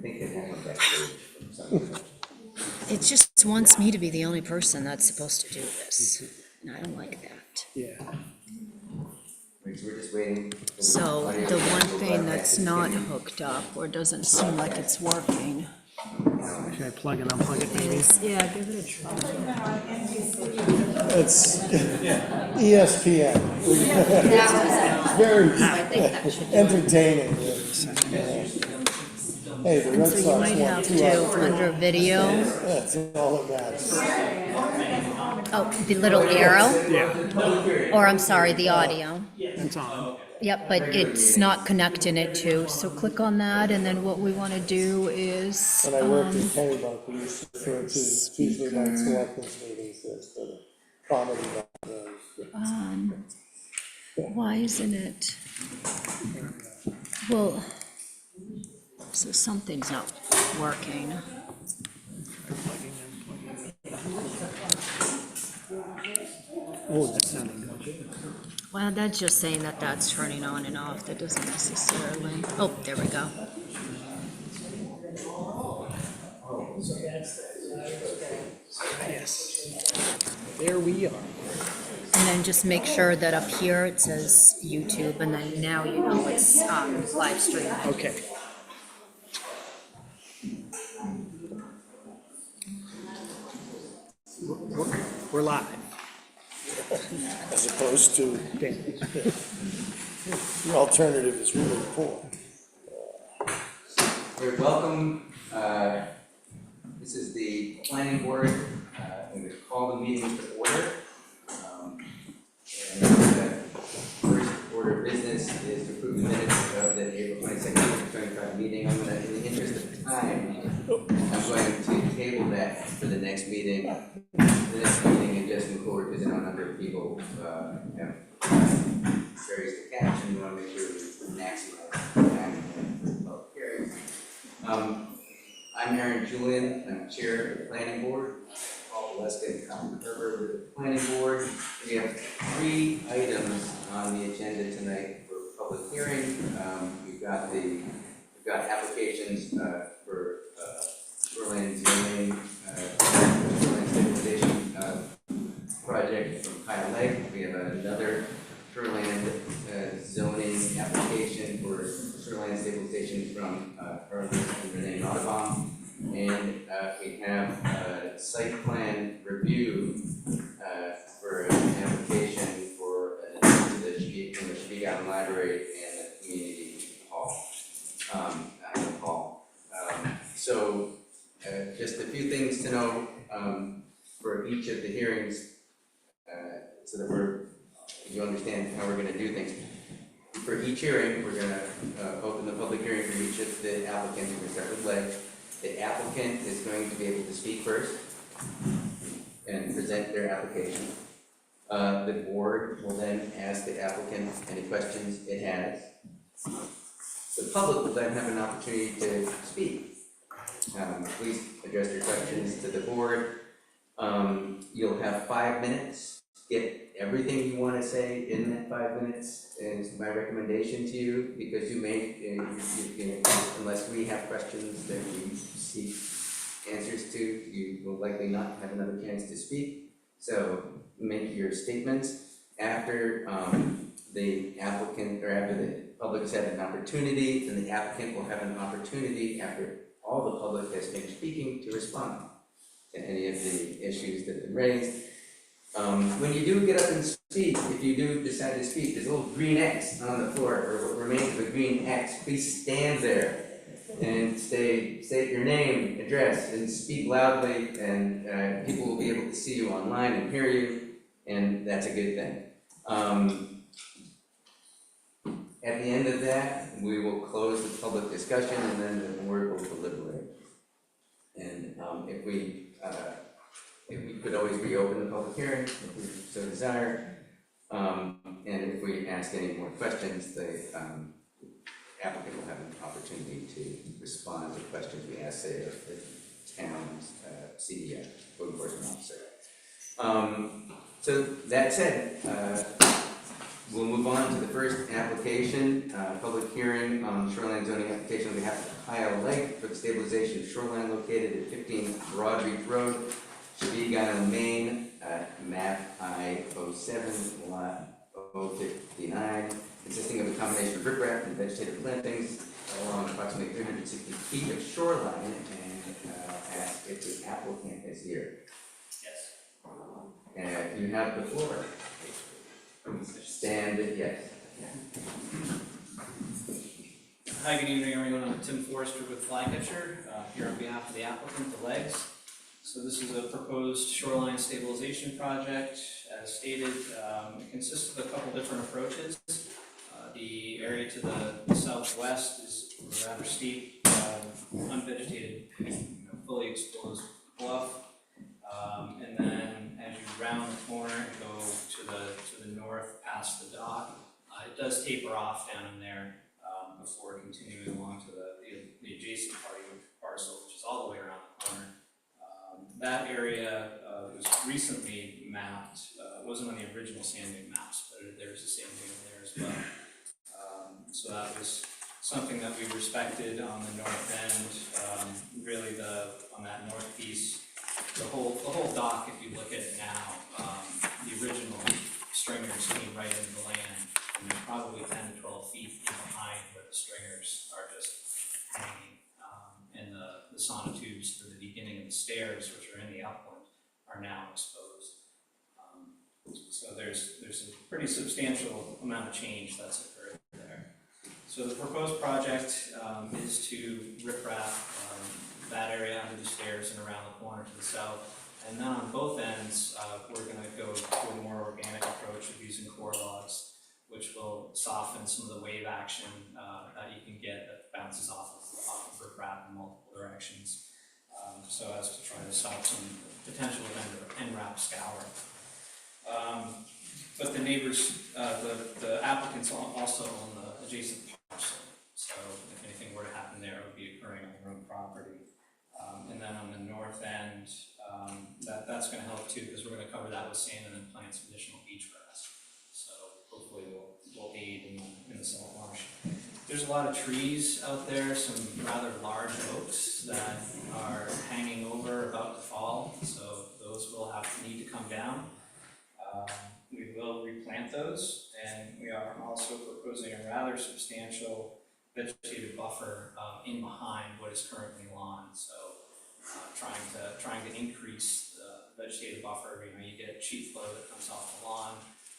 think they have one backstage from somewhere. It just wants me to be the only person that's supposed to do this, and I don't like that. Yeah. So we're just waiting. for the So audio the to one go thing back. that's not hooked up or doesn't seem like it's working Should I plug and unplug it maybe? is, yeah, give it a try. It's ESPN. Very entertaining. Hey, the Red So you Sox might won have 2 out of to, 3. under video, That's all that matters. oh, the little arrow, Yeah, or I'm sorry, the audio. it's on. Yep, but it's not connecting it to, so click on that, and then what we want to do is, When I worked in Kennybunk, we used to refer to Tuesday night selectmen's meetings as the comedy night. why isn't it? Well, so something's not working. Oh, that's sounding good. Well, that's just saying that that's turning on and off, that doesn't necessarily, oh, there we go. Yes. There we are. And then just make sure that up here it says YouTube, and then now you know it's live stream. Okay. We're live. As opposed to, Dan. the alternative is really poor. We're welcome. This is the planning board. I'm going to call the meeting to order. And the first order of business is to approve the minutes of the April 22nd, 2025 meeting. I'm going to, in the interest of time, I'm going to table that for the next meeting. The next meeting and just move forward because I know a number of people have various to catch and we want to make sure we maximize time for the public hearing. I'm Aaron Julian, I'm chair of the planning board. Paul Valeska and Colin Herbert with the planning board. We have 3 items on the agenda tonight for public hearing. We've got applications for shoreline zoning, shoreline stabilization project from Kyle Lake. We have another shoreline zoning application for shoreline stabilization from Carlos and Renee Nottebohm. And we have a site plan review for an application for the Spiegel Library and the community hall. So just a few things to know for each of the hearings so that you understand how we're going to do things. For each hearing, we're going to open the public hearing for each of the applicants. We're going to start with Leg. The applicant is going to be able to speak first and present their application. The board will then ask the applicant any questions it has. The public will then have an opportunity to speak. Please address your questions to the board. You'll have 5 minutes. Get everything you want to say in that 5 minutes is my recommendation to you, because you may, unless we have questions that we seek answers to, you will likely not have another chance to speak. So make your statements after the applicant, or after the public's had an opportunity, then the applicant will have an opportunity after all the public has finished speaking to respond to any of the issues that have been raised. When you do get up and speak, if you do decide to speak, there's a little green X on the floor, or what remains of a green X. Please stand there and state your name, address, and speak loudly, and people will be able to see you online and hear you, and that's a good thing. At the end of that, we will close the public discussion, and then the board will deliberate. And if we could always reopen the public hearing if we so desire. And if we ask any more questions, the applicant will have an opportunity to respond to questions we ask, say, of the town's CDF, code enforcement officer. So that said, We'll move on to the first application, public hearing on shoreline zoning application on behalf of Kyle Lake for the stabilization of shoreline located at 15 Broadreach Road, Chevegan, Maine, map I-07, lot 059, consisting of a combination of riprap and vegetative plantings along approximately 360 feet of shoreline, and ask if the applicant is here. Yes. And you have the floor. Stand, yes. Hi, good evening, everyone. I'm Tim Forrester with Flycatcher, here on behalf of the applicant, the Legs. So this is a proposed shoreline stabilization project. As stated, it consists of a couple different approaches. The area to the southwest is rather steep, unvegetated, fully exposed bluff. And then as you round the corner and go to the north past the dock, it does taper off down in there before continuing along to the adjacent parcel, which is all the way around the corner. That area was recently mapped. It wasn't on the original sanding maps, but there's a sanding in there as well. So that was something that we respected on the north end. Really, on that north piece, the whole dock, if you look at it now, the original stringers came right into the land, and they're probably 10 to 12 feet behind where the stringers are just hanging. And the sonotubes for the beginning of the stairs, which are in the upland, are now exposed. So there's a pretty substantial amount of change that's occurred there. So the proposed project is to riprap that area under the stairs and around the corner to the south. And then on both ends, we're going to go to a more organic approach of using core logs, which will soften some of the wave action that you can get that bounces off of riprap in multiple directions. So as to try to stop some potential of end-wrap scour. But the neighbors, the applicants also own the adjacent parcel. So if anything were to happen there, it would be occurring on their own property. And then on the north end, that's going to help too, because we're going to cover that with sand and then plant some additional beach grass. So hopefully we'll aid in the salt marsh. There's a lot of trees out there, some rather large oaks that are hanging over, about to fall. So those will need to come down. We will replant those, and we are also proposing a rather substantial vegetative buffer in behind what is currently lawn. So trying to increase the vegetative buffer. You get sheet flow that comes off the lawn,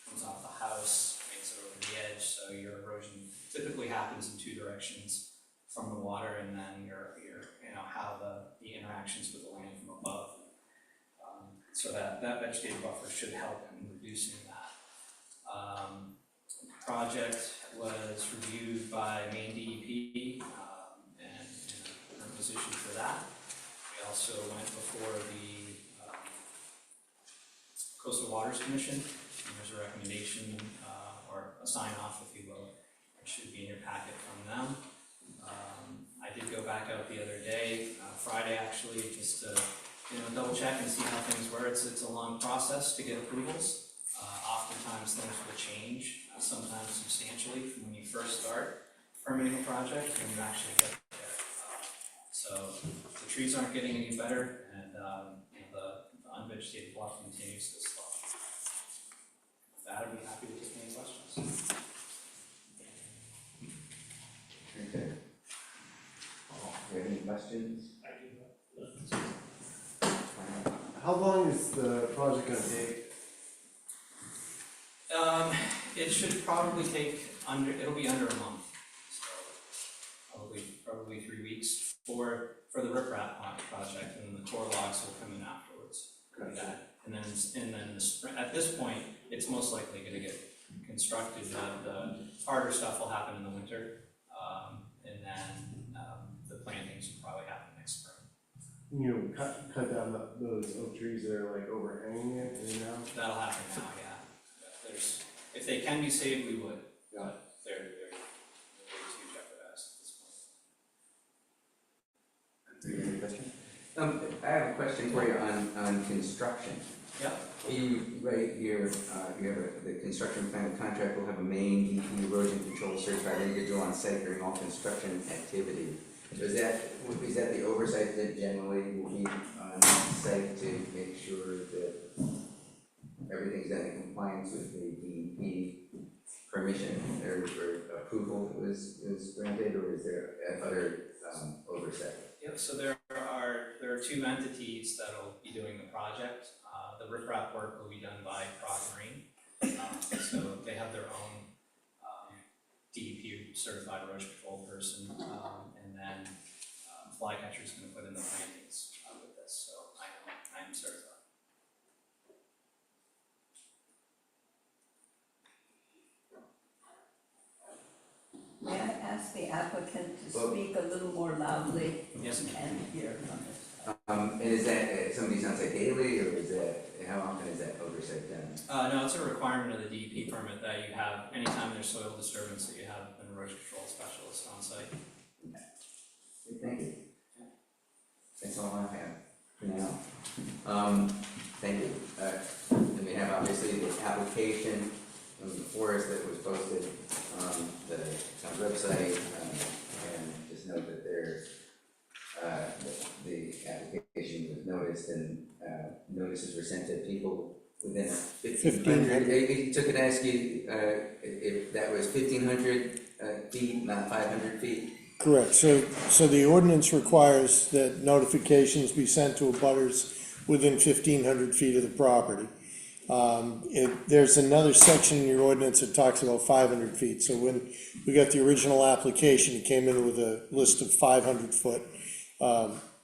comes off the house, makes it over the edge. So your erosion typically happens in two directions, from the water and then your how the interactions with the land from above. So that vegetative buffer should help in reducing that. The project was reviewed by Maine DEP and a permit was issued for that. We also went before the Coastal Waters Commission, and there's a recommendation or a sign off, if you will. It should be in your packet from them. I did go back out the other day, Friday actually, just to double check and see how things were. It's a long process to get approvals. Oftentimes things will change, sometimes substantially from when you first start permitting a project when you actually get there. So the trees aren't getting any better, and the unvegetated bluff continues to slow. With that, I'd be happy to take any questions. Okay. Do you have any questions? How long is the project gonna take? It should probably take it'll be under a month, so probably 3 weeks for the riprap project, and then the core logs will come in afterwards. Gotcha. And then the spring, at this point, it's most likely going to get constructed. The harder stuff will happen in the winter, and then the plantings will probably happen next spring. Cut down those oak trees that are like overhanging it, That'll happen now, yeah. If they can be saved, we would. Yeah. They're way too jeopardized at this point. Do you have any questions? I have a question for you on construction. Yep. You write here, you have the construction plan, the contract will have a main DEP erosion control certified individual on site during all construction activity. So is that the oversight that generally will be on site to make sure that everything's done in compliance with the DEP permission or approval that was granted, or is there other oversight? Yep, so there are two entities that'll be doing the project. The riprap work will be done by Prog Marine. So they have their own DEP certified erosion control person, and then Flycatcher's gonna put in the plantings with this, so I am certified. May I ask the applicant to speak a little more loudly Yes, ma'am. and hear from us? And is that somebody's on site daily, or is that, how often is that oversight done? No, it's a requirement of the DEP permit that you have, anytime there's soil disturbance, that you have an erosion control specialist on site. Thank you. That's all I have for now. Thank you. And we have obviously the application from the forest that was posted on the town website, and just note that there's, the application was noticed, and notices were sent to people within 1,500. It took an ask you if that was 1,500 feet, not 500 feet. Correct, so the ordinance requires that notifications be sent to abutters within 1,500 feet of the property. There's another section in your ordinance that talks about 500 feet, so when we got the original application, it came in with a list of 500 foot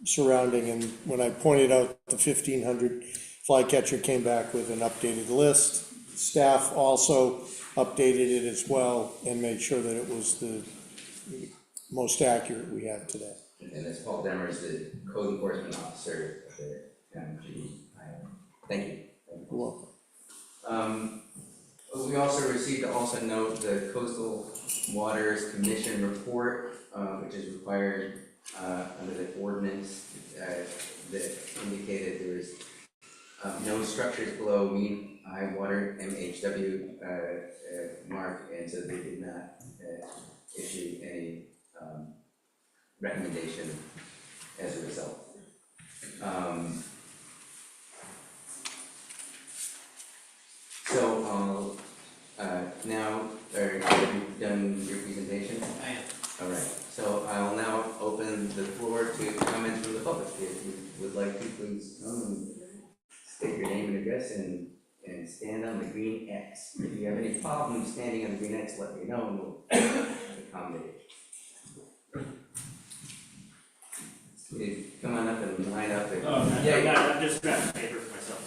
surrounding, and when I pointed out the 1,500, Flycatcher came back with an updated list. Staff also updated it as well and made sure that it was the most accurate we have today. And that's Paul Demers, the code enforcement officer of the town of G. Thank you. You're welcome. We also received note the Coastal Waters Commission report, which is required under the ordinance that indicated there was no structures below mean high water MHW mark, and so they did not issue any recommendation as a result. So now, have you done your presentation? I am. All right, so I will now open the floor to comments from the public. If you would like to, please state your name and address and stand on the green X. If you have any problems standing on the green X, let me know and we'll accommodate. You come on up and line up. And, I'm just grabbing paper for myself.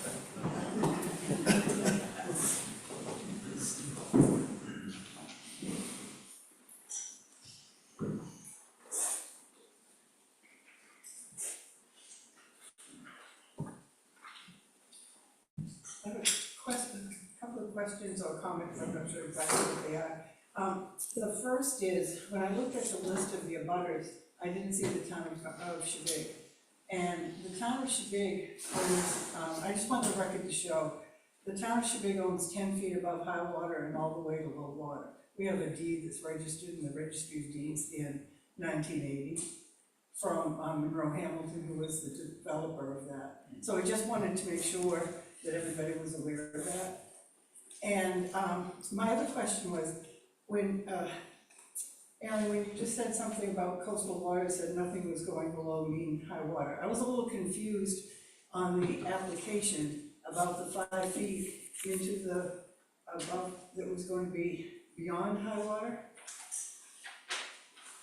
I have a couple of questions or comments, I'm not sure exactly what they are. The first is, when I looked at the list of the abutters, I didn't see the town of Shabig. And the town of Shabig owns, I just want the record to show, the town of Shabig owns 10 feet above high water and all the way to low water. We have a deed that's registered in the Registry of Deeds in 1980 from Monroe Hamilton, who was the developer of that. So I just wanted to make sure that everybody was aware of that. And my other question was, when, Aaron, when you just said something about coastal waters, said nothing was going below mean high water, I was a little confused on the application about the 5 feet into the above that was going to be beyond high water,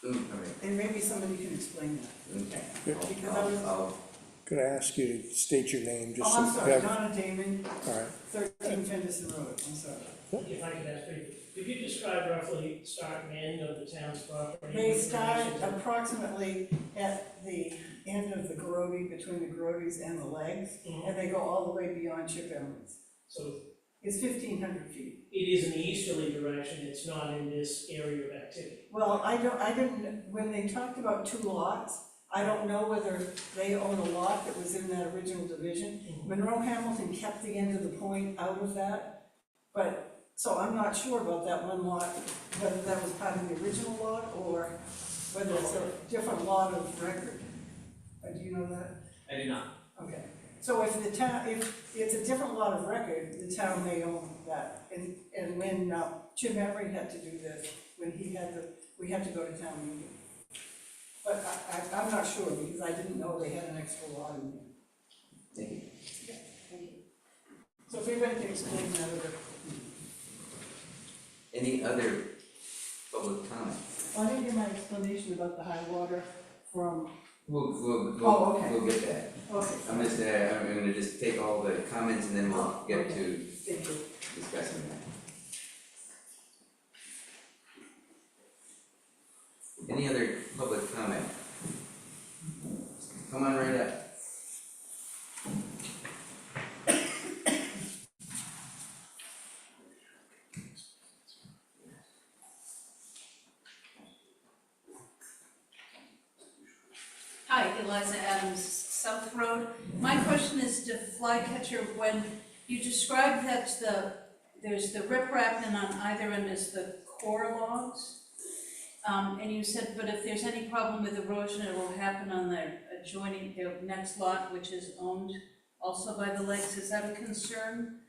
all right. and maybe somebody can explain that. Okay. Because I was, Could I ask you to state your name, just oh, I'm so we sorry, have, Donna Damon, all right. 13 Fenderson Road, I'm sorry. If I could ask briefly, could you describe roughly start and end of the town's property? They start approximately at the end of the Garrodi, between the Garrodis and the legs, Mhm. and they go all the way beyond Chip Evans. So It's 1,500 feet. it is in the easterly direction, it's not in this area of activity. Well, I didn't, when they talked about 2 lots, I don't know whether they own a lot that was in that original division. Monroe Hamilton kept the end of the point out of that, but, so I'm not sure about that one lot, whether that was part of the original lot or whether it's a different lot of record. Do you know that? I do not. Okay, so if the town, if it's a different lot of record, the town may own that. And when Jim Emery had to do this, when he had we had to go to town meeting. But I'm not sure, because I didn't know they had an extra lot in there. Thank you. Thank you. So if anybody can explain that or. Any other public comment? I didn't get my explanation about the high water from, We'll okay. get that. okay. I'm gonna just take all the comments and then we'll get to Thank you. discussing that. Any other public comment? Come on right up. Hi, Eliza Adams, South Road. My question is to Flycatcher, when you described that there's the riprap and on either end is the core logs. And you said, but if there's any problem with erosion, it will happen on the adjoining, the next lot, which is owned also by the lakes. Is that a concern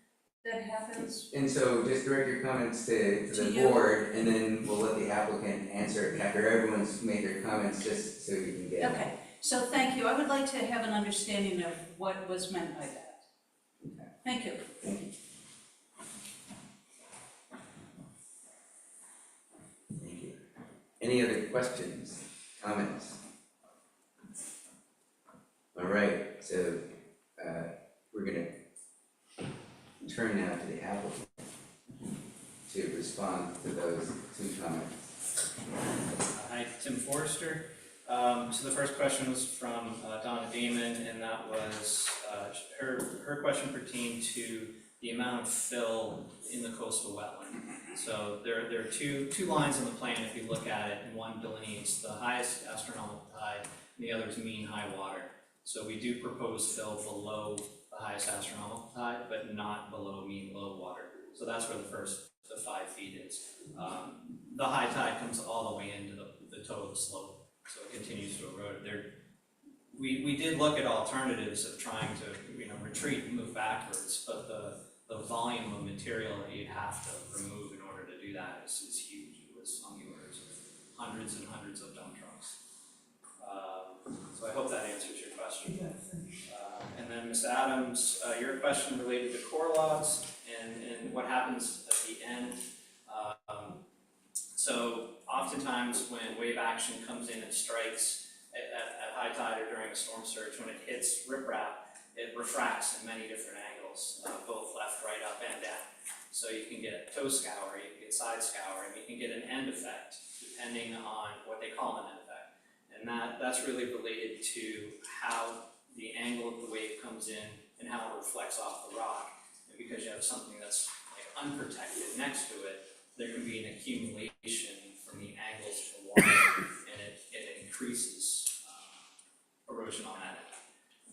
that happens? And so just direct your comments to To the you. board, and then we'll let the applicant answer it after everyone's made their comments, just so you can get. Okay, so thank you. I would like to have an understanding of what was meant by that. Okay. Thank you. Thank you. Thank you. Any other questions, comments? All right, so, we're gonna turn now to the applicant to respond to those two comments. Hi, Tim Forrester. So the first question was from Donna Damon, and that was, her question pertained to the amount of fill in the coastal wetland. So there are two lines in the plan, if you look at it, and one delineates the highest astronomical tide, and the other is mean high water. So we do propose fill below the highest astronomical tide, but not below mean low water. So that's where the 5 feet is. The high tide comes all the way into the toe of the slope, so it continues to erode. We did look at alternatives of trying to, retreat and move backwards, but the volume of material that you'd have to remove in order to do that is huge. It was on the orders of hundreds and hundreds of dump trucks. So I hope that answers your question. And then Ms. Adams, your question related to core logs and what happens at the end. So oftentimes when wave action comes in and strikes at high tide or during a storm surge, when it hits riprap, it refracts in many different angles, both left, right, up, and down. So you can get toe scour, you can get side scour, and you can get an end effect, depending on what they call an end effect. And that's really related to how the angle of the wave comes in and how it reflects off the rock. And because you have something that's like unprotected next to it, there can be an accumulation from the angles of the water, and it increases erosion on that end.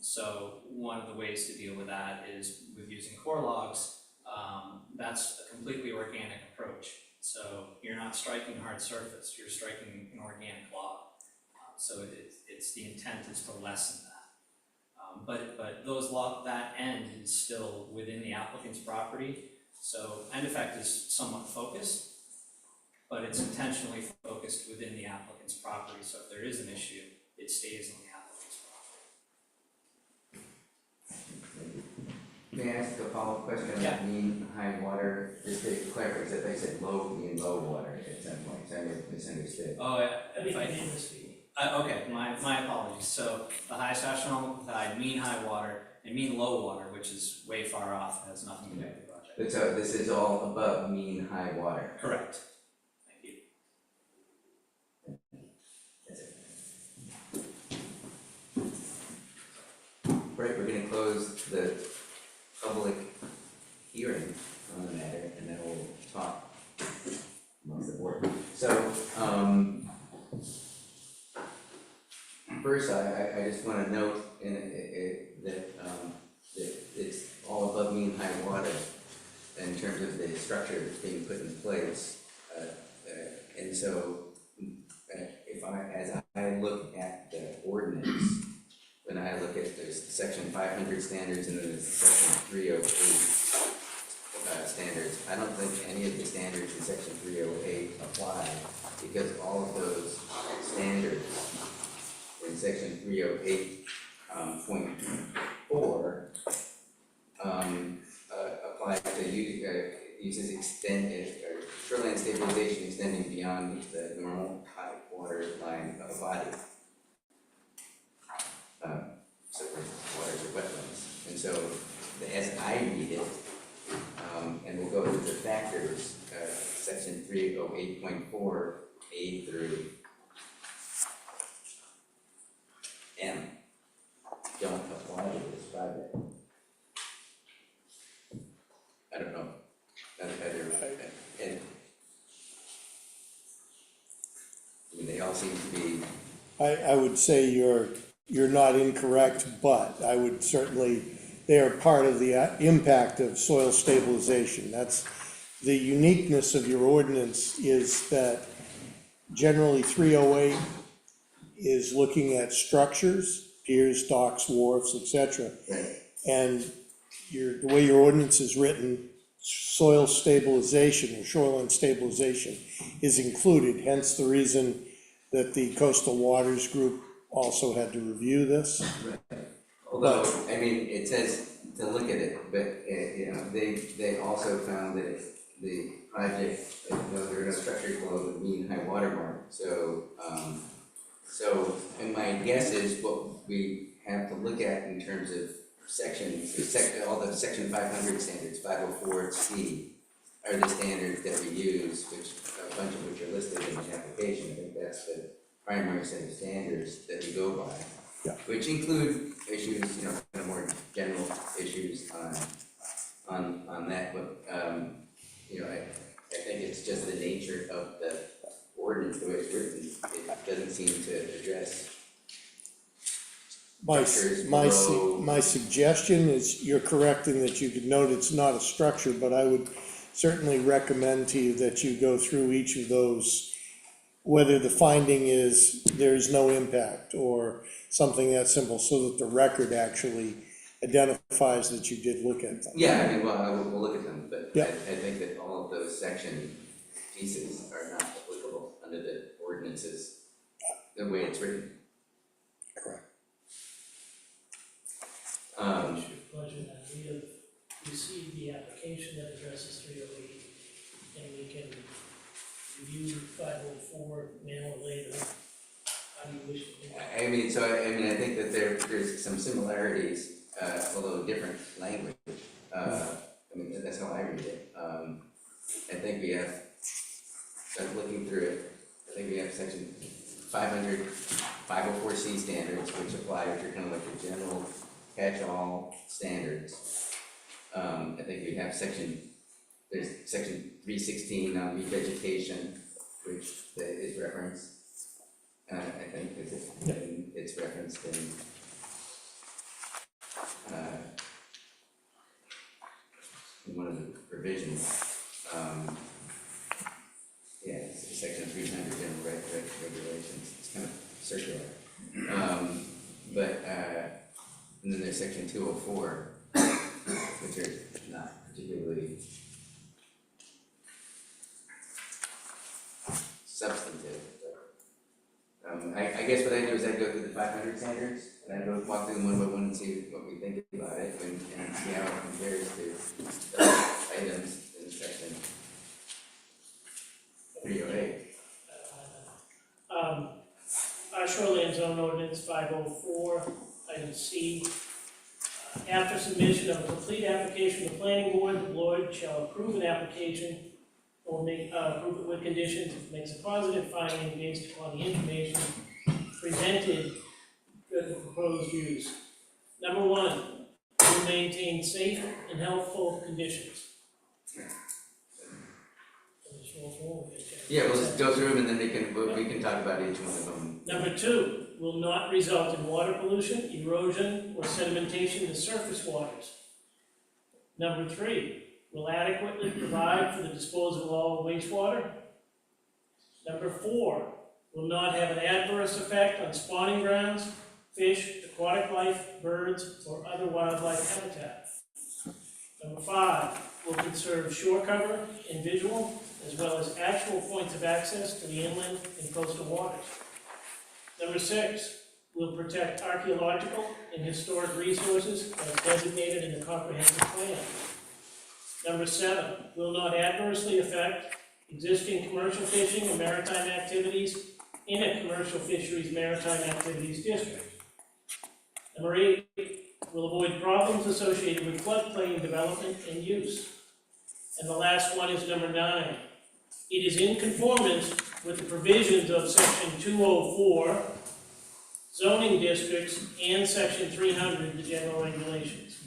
So one of the ways to deal with that is with using core logs. That's a completely organic approach. So you're not striking hard surface, you're striking an organic log. So it's the intent is to lessen that. But that end is still within the applicant's property. So end effect is somewhat focused, but it's intentionally focused within the applicant's property. So if there is an issue, it stays on the applicant's property. May I ask a follow-up question on Yeah. mean high water? Just to clarify, because they said low, mean low water at some point, so I misunderstood. Oh, I didn't name this fee. Okay, my apologies. So the highest astronomical tide, mean high water, and mean low water, which is way far off, has nothing to do with the project. But so this is all above mean high water. Correct. Thank you. That's it. Right, we're gonna close the public hearing on the matter, and then we'll talk amongst the board. So, first, I just wanna note that it's all above mean high water in terms of the structure that's being put in place. And so, as I look at the ordinance, when I look at, there's section 500 standards and then there's section 308 standards, I don't think any of the standards in section 308 apply, because all of those standards in section 308.4 apply to uses extended, or shoreline stabilization extending beyond the normal high water line of a body. So waters or wetlands, and so as I read it, and we'll go through the factors, section 308.4 A through M don't apply to this project. I don't know. And I mean, they all seem to be, I would say you're not incorrect, but I would certainly, they are part of the impact of soil stabilization. That's, the uniqueness of your ordinance is that generally 308 is looking at structures, piers, docks, wharfs, etc. right, And the way your ordinance is written, soil stabilization or shoreline stabilization is included, hence the reason that the Coastal Waters Group also had to review this. although, I mean, it says to look at it, but, you know, they also found that the project, there were no structures below the mean high water mark, so, and my guess is what we have to look at in terms of all the section 500 standards, 504C, are the standards that we use, which, a bunch of which are listed in the application. I think that's the primary set of standards that we go by. Yeah. Which include issues, you know, kind of more general issues on that, but, you know, I think it's just the nature of the ordinance, the way it's written, it doesn't seem to address structures below. My suggestion is, you're correct in that you could note it's not a structure, but I would certainly recommend to you that you go through each of those, whether the finding is there's no impact or something that simple, so that the record actually identifies that you did look at them. Yeah, I mean, well, we'll look at them, but Yeah. I think that all of those section pieces are not applicable under the ordinances, the way it's written. Correct. Mr. Pleasure, that we have received the application that addresses 308, and we can review 504 now or later. How do you wish to do that? I mean, I think that there's some similarities, although different language. I mean, that's how I read it. I think we have, looking through it, I think we have section 500, 504C standards, which apply, which are kind of like the general catch-all standards. I think we have there's section 316 on revegetation, which is referenced. I think it's referenced in one of the provisions. Yeah, it's section 300 general regulations. It's kind of circular. And then there's section 204, which are not particularly substantive. I guess what I do is I go through the 500 standards, and I go walk through them one by one and see what we think about it, and see how it compares to other items in section 308. Our shoreline zone ordinance 504, item C. After submission of a complete application to the planning board, the board shall approve an application or approve it with conditions, if it makes a positive finding based upon the information presented for the proposed use. Number one, will maintain safe and healthful conditions. For the go forward with it. Yeah, we'll just go through them and then we can talk about each one of them. Number 2, will not result in water pollution, erosion, or sedimentation to surface waters. Number 3, will adequately provide for the disposal of all wastewater. Number 4, will not have an adverse effect on spawning grounds, fish, aquatic life, birds, or other wildlife habitat. Number 5, will conserve shore cover and visual, as well as actual points of access to the inland and coastal waters. Number 6, will protect archaeological and historic resources as designated in the comprehensive plan. Number 7, will not adversely affect existing commercial fishing and maritime activities in a commercial fisheries maritime activities district. Number 8, will avoid problems associated with floodplain development and use. And the last one is number 9. It is in conformance with the provisions of section 204 zoning districts and section 300, the general regulations.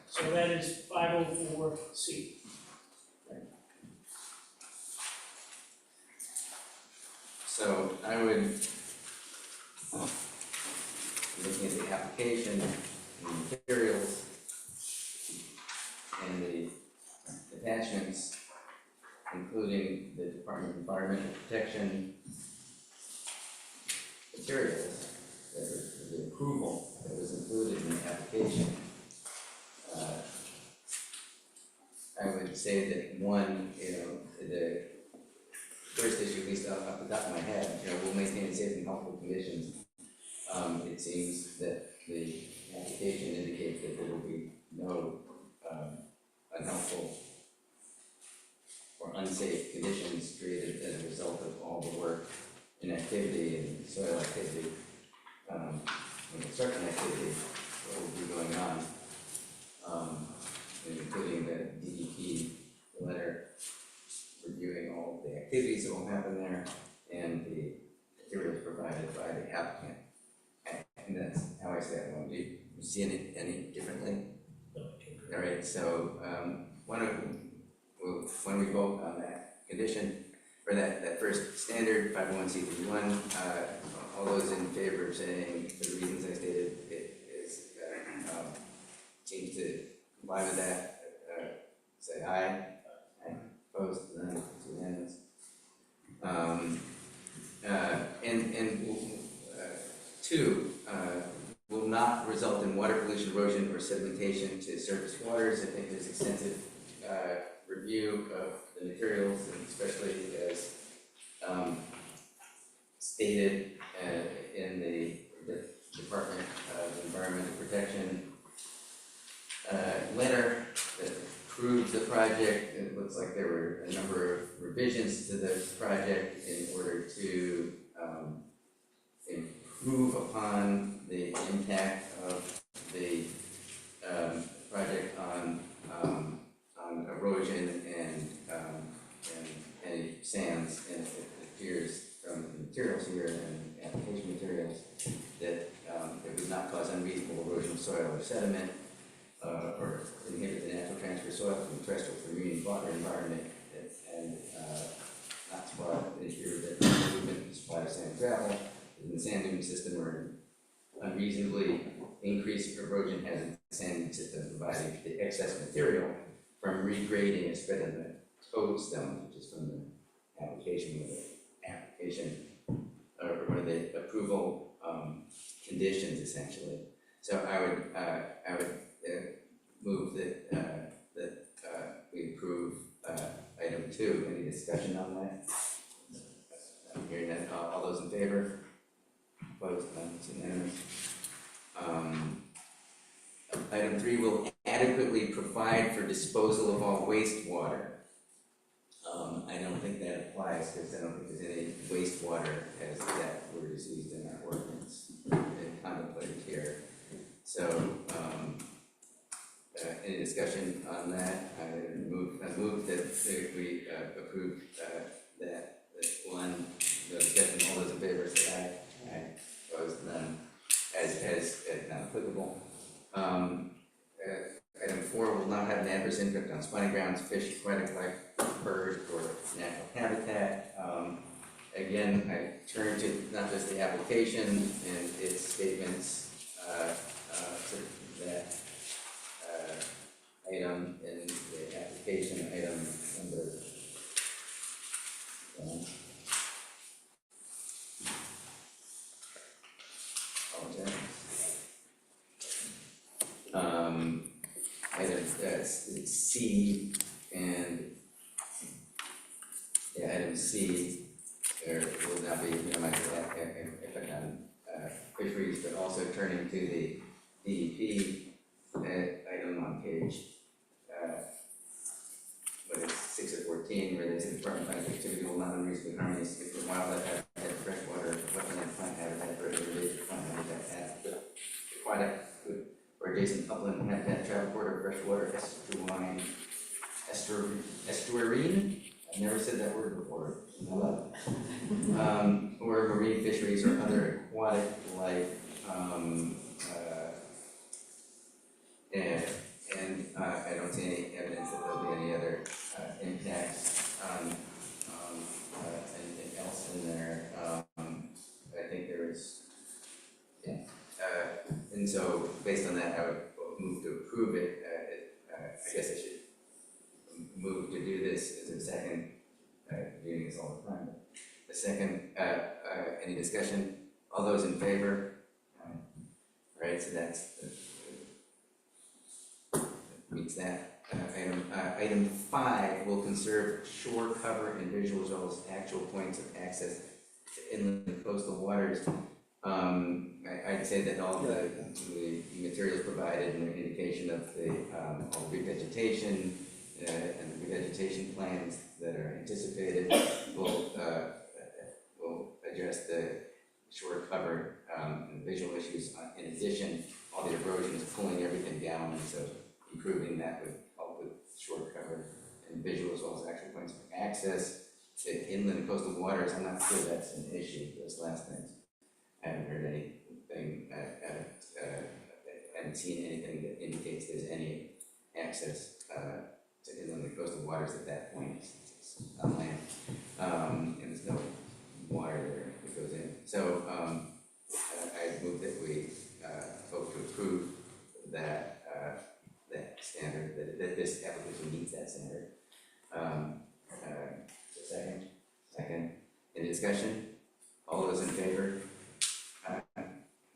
So that is 504C. So I would, looking at the application, the materials, and the attachments, including the Department of Environmental Protection materials, the approval that was included in the application, I would say that one, the first issue, at least off the top of my head, will maintain safe and healthful conditions. It seems that the application indicates that there will be no unhelpful or unsafe conditions created as a result of all the work and activity and soil activity, and construction activity that will be going on, including the DEP letter reviewing all of the activities that will happen there and the materials provided by the applicant. And that's how I say it. Do you see any differently? All right, so why don't we vote on that condition, or that first standard 501c3(1). All those in favor of saying the reasons I stated it is seems to comply with that, say aye. Aye. Opposed? None. It's unanimous. Two, will not result in water pollution, erosion, or sedimentation to surface waters. I think there's extensive review of the materials, and especially as stated in the Department of Environmental Protection letter that approved the project. It looks like there were a number of revisions to the project in order to improve upon the impact of the project on erosion and any sands, and it appears from the materials here and application materials that it would not cause unreasonable erosion of soil or sediment, or inhibit the natural transfer of soil from terrestrial to marine water environment, and not spot the issue that movement and supply of sand and gravel in the sand dune system, or unreasonably increased erosion has in the sand dune system, providing the excess material from regrading and spreading the toe stones, which is from the application, or one of the approval conditions, essentially. So I would move that we approve item 2. Any discussion on that? Hearing that, all those in favor? Opposed? None. It's unanimous. Item 3 will adequately provide for disposal of all wastewater. I don't think that applies, because I don't think there's any wastewater as that word is used in our ordinance and contemplated here. So, any discussion on that? I move that we approve that one. No discussion. All those in favor say aye. Aye. Opposed? None. As not applicable. Item 4 will not have an adverse impact on spawning grounds, fish, aquatic life, bird, or natural habitat. Again, I turn to not just the application and its statements, to that item in the application, item number item C and item C, there will not be, might effect on fisheries, but also turning to the DEP item on page, what is 6 of 14, where they say the Department of Planning activity will not unreasonably harm the significant wildlife habitat, freshwater, wetland, plant habitat, bird, invasive plant habitat, aquatic or adjacent upland habitat, travel border, freshwater, estuarine. I've never said that word before. I love it. Or marine fisheries or other aquatic life. And I don't see any evidence that there'll be any other impacts on anything else in there. I think there is, and so based on that, I would move to approve it. I guess I should move to do this as a second, doing this all the time. But the second, any discussion? All those in favor? Right, so that's, meets that. Item 5 will conserve shore cover and visual as well as actual points of access to inland and coastal waters. I'd say that all the materials provided and the indication of the all the revegetation and the revegetation plans that are anticipated will address the shore cover and visual issues. In addition, all the erosion is pulling everything down, and so improving that would help with shore cover and visual as well as actual points of access to inland and coastal waters. I'm not sure that's an issue, those last things. I haven't heard anything, haven't seen anything that indicates there's any access to inland and coastal waters at that point. It's on land, and there's no water there that goes in. So I move that we vote to approve that that standard, that this application meets that standard. Second, any discussion? All those in favor?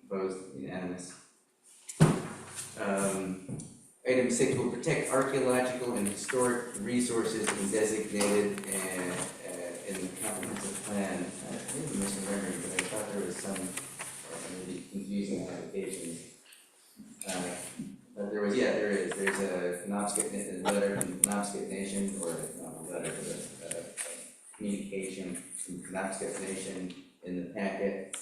Opposed, unanimous. Item 6 will protect archaeological and historic resources and designated in the comprehensive plan. I may be misremembering, but I thought there was some maybe confusing applications. But there is. There's a Penobscot letter from the Penobscot Nation, or not a letter, but a communication from the Penobscot Nation in the packet,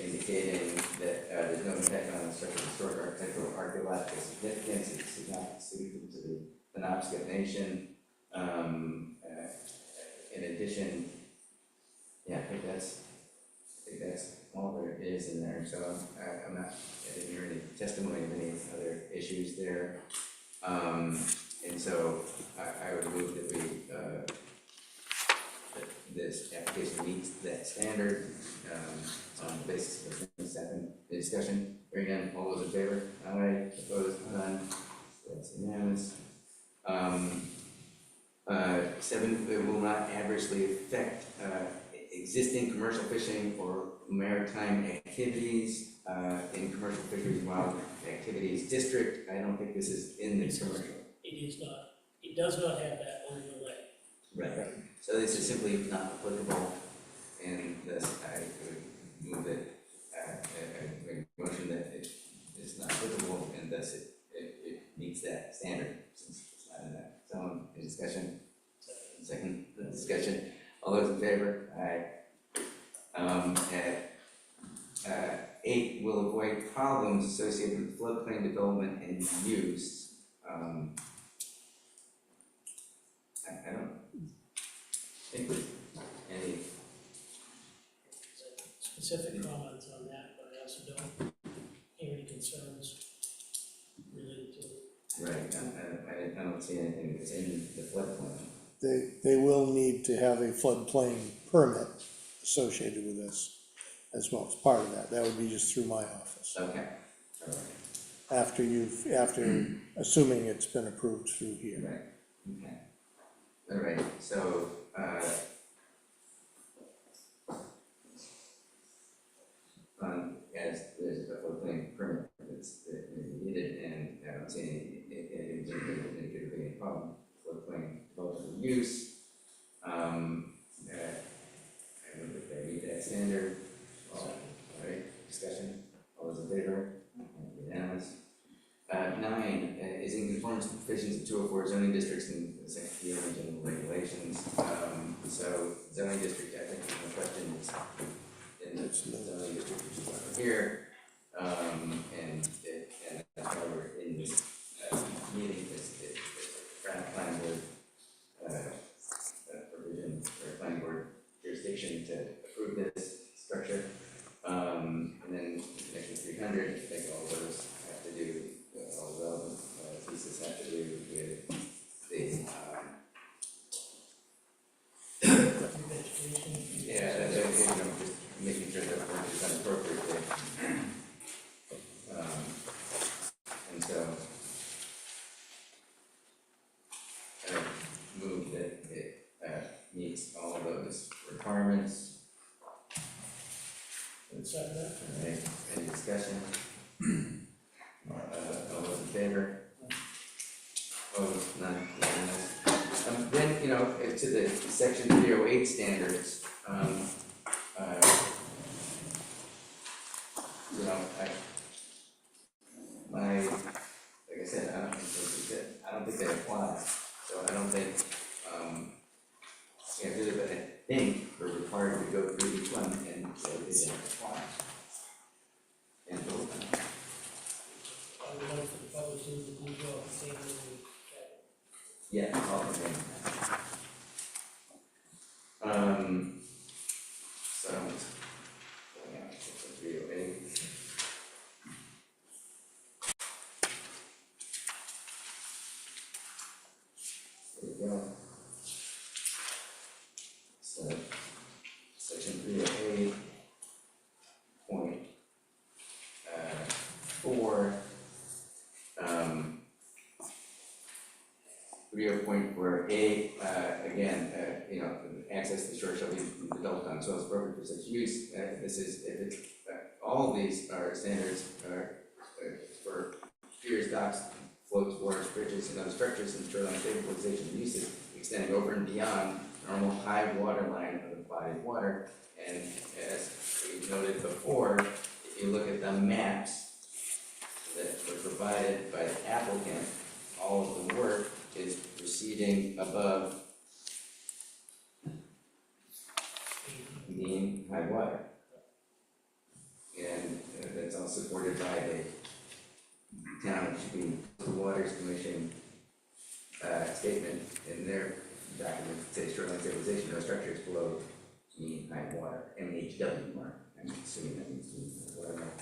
indicating that there's no impact on the structural, historic, architectural, archaeological significance. It's not suited to the Penobscot Nation. In addition, I think that's all there is in there. So I didn't hear any testimony of any other issues there. And so I would move that we that this application meets that standard on the basis of the second discussion. Hearing none, all those in favor? Aye. Opposed? None. That's unanimous. 7, it will not adversely affect existing commercial fishing or maritime activities in commercial fisheries and wildlife activities district. I don't think this is in the commercial. It is not, it does not have that overlay. Right. So this is simply not applicable, and thus I would move it, make a motion that it is not applicable, and thus it meets that standard, since it's not in that zone. Any discussion? Second discussion. All those in favor? Aye. At 8 will avoid problems associated with floodplain development and use. I don't think there's any Specific comments on that, but I also don't hear any concerns related to see anything that's in the floodplain. They will need to have a floodplain permit associated with this as well as part of that. That would be just through my office. Okay, all right, After assuming it's been approved through here. right, okay. All right, so, as there's a floodplain permit that's needed, and I don't see any could be any problem, floodplain development use. I don't think they meet that standard. All right, discussion, all those in favor? Unanimous. 9 is in conformance with provisions of 204 zoning districts and the Secretary of General Regulations. So zoning district, I think the question is in the zoning district, which is over here. And that's why we're in this meeting, is planning board provision, or planning board jurisdiction to approve this structure. And then connection 300, I think all those have to do, all the relevant pieces have to do with the, yeah, just making sure that work is done appropriately. And so, I move that it meets all of those requirements. Alright, any discussion? All those in favor? Opposed, none, unanimous. Then, to the section 308 standards, like I said, I don't think they apply, so I don't think, really, but I think we're required to go through each one and say they don't apply. And vote on it. Yeah, all the same. So, going out to 308. There we go. So, section 308, point 4, 308.4A, again, access to the shore shall be developed on soils appropriate for such use. This is, if it's, all of these are standards for piers, docks, floats, wharves, bridges, and other structures and shoreline stabilization uses extending over and beyond normal high water line of the body of water. And as we noted before, if you look at the maps that were provided by the applicant, all of the work is proceeding above mean high water. And that's all supported by the town, it should be the Waters Commission statement in their document, say shoreline stabilization, no structures below mean high water, MHW mark, I'm assuming that means mean high water.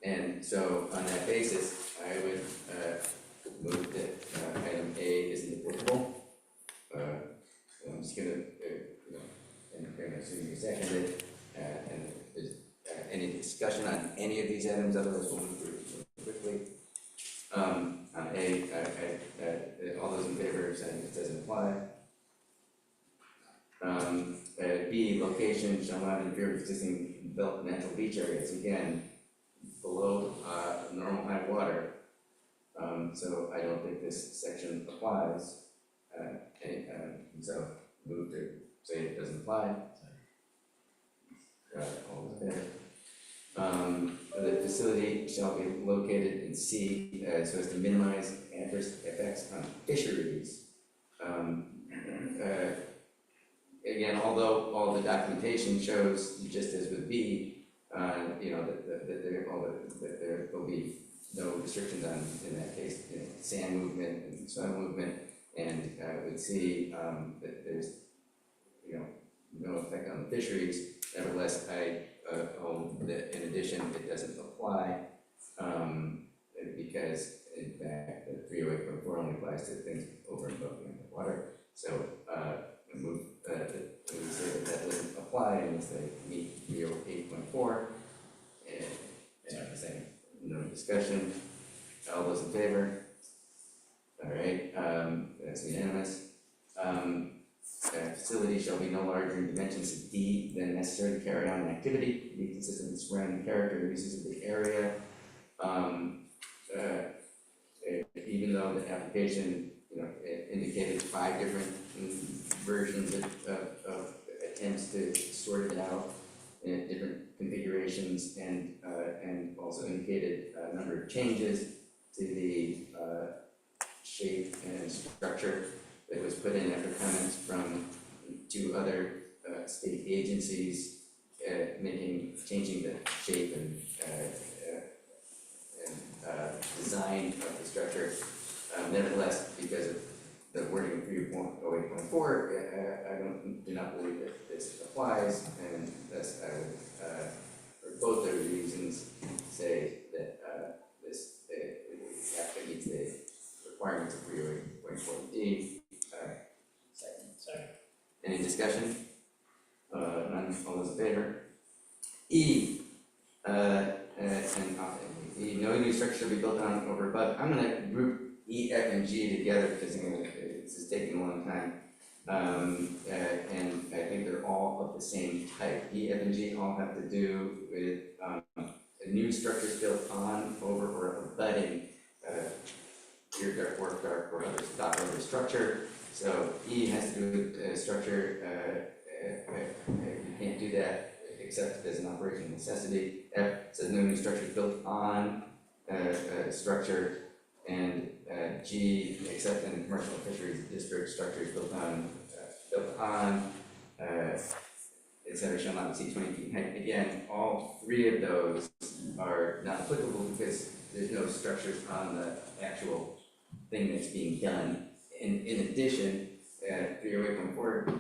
And so on that basis, I would move that item A isn't applicable. I'm just gonna, and assuming you seconded it, and if there's any discussion on any of these items, otherwise we'll move through quickly. On A, all those in favor of saying it doesn't apply. B, location shall not interfere with existing built natural beach areas, again, below normal high water. So I don't think this section applies. So move to say it doesn't apply. All in favor. The facility shall be located in C so as to minimize adverse effects on fisheries. Again, although all the documentation shows, just as with B, that there will be no restrictions on, in that case, sand movement and soil movement, and with C, that there's, no effect on the fisheries. Nevertheless, I hold that in addition, it doesn't apply, because in fact, 308.4 only applies to things over and above the water. So, we move, we say that that doesn't apply unless they meet 308.4. And second, no discussion, all those in favor? All right, that's unanimous. Facility shall be no larger in dimensions of D than necessary to carry on an activity, be consistent with surrounding character and uses of the area. Even though the application, it indicated 5 different versions of attempts to sort it out in different configurations, and also indicated a number of changes to the shape and structure that was put in after comments from 2 other state agencies, changing the shape and design of the structure. Nevertheless, because of the wording of 308.4, do not believe that this applies, and thus I would, for both those reasons, say that this actually meets the requirements of 308.4D. Second. Any discussion? None, all those in favor? E, no new structure shall be built on over above. I'm gonna group E, F, and G together because this is taking a long time. And I think they're all of the same type. E, F, and G all have to do with new structures built on, over, or abutting your ductwork or other stock or other structure. So E has to do with structure, you can't do that except as an operational necessity. F says no new structure is built on structure, and G, except in commercial fisheries district, structures built on, et cetera, shall not exceed 20 feet in height. Again, all 3 of those are not applicable because there's no structures on the actual thing that's being done. In addition, 308.4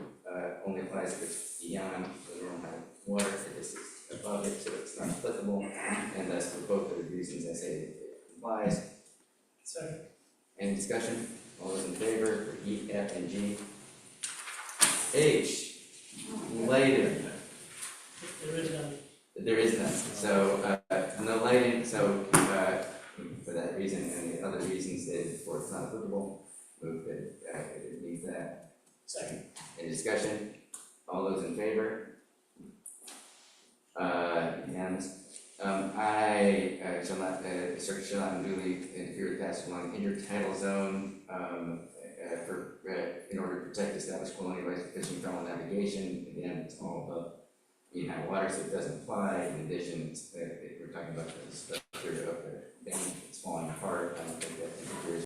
only applies if it's beyond the normal height of water, if this is above it, so it's not applicable, and thus for both of the reasons I say it applies. Second. Any discussion? All those in favor for E, F, and G? H, lighting. There is none. There is none, so no lighting, so for that reason and the other reasons stated before, it's not applicable. Move that it needs that. Second. Any discussion? All those in favor? Unanimous. I shall not, structure shall not unduly interfere with passage along intertidal zone in order to protect established colonial rights of fishing, trawl, and navigation. Again, it's all above mean high water, so it doesn't apply. In addition, we're talking about this